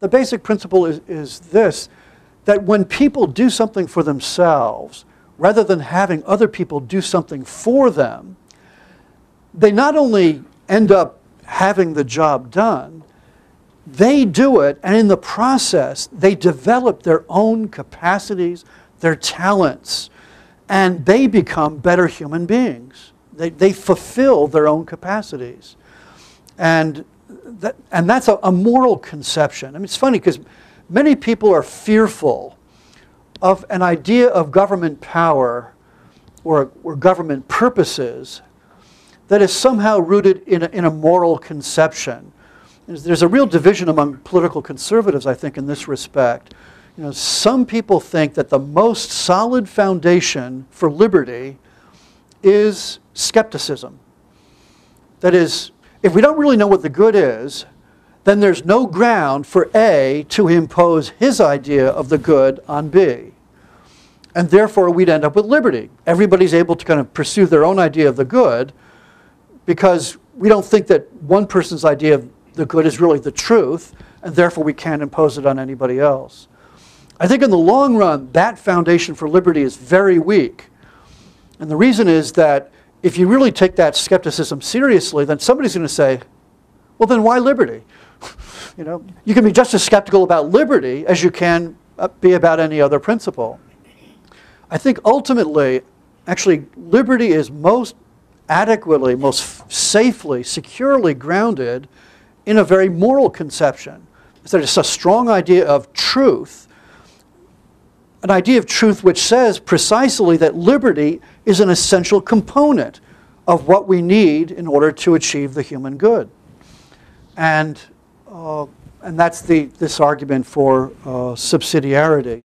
The basic principle is this, that when people do something for themselves, rather than having other people do something for them, they not only end up having the job done, they do it, and in the process, they develop their own capacities, their talents, and they become better human beings. They fulfill their own capacities. And that's a moral conception. I mean, it's funny because many people are fearful of an idea of government power or government purposes that is somehow rooted in a moral conception. There's a real division among political conservatives, I think, in this respect. You know, some people think that the most solid foundation for liberty is skepticism. That is, if we don't really know what the good is, then there's no ground for A to impose his idea of the good on B. And therefore, we'd end up with liberty. Everybody's able to kind of pursue their own idea of the good because we don't think that one person's idea of the good is really the truth, and therefore we can't impose it on anybody else. I think in the long run, that foundation for liberty is very weak. And the reason is that if you really take that skepticism seriously, then somebody's going to say, well, then why liberty? You know, you can be just as skeptical about liberty as you can be about any other principle. I think ultimately, actually, liberty is most adequately, most safely, securely grounded in a very moral conception. So it's a strong idea of truth, an idea of truth which says precisely that liberty is an essential component of what we need in order to achieve the human good. And that's this argument for subsidiarity.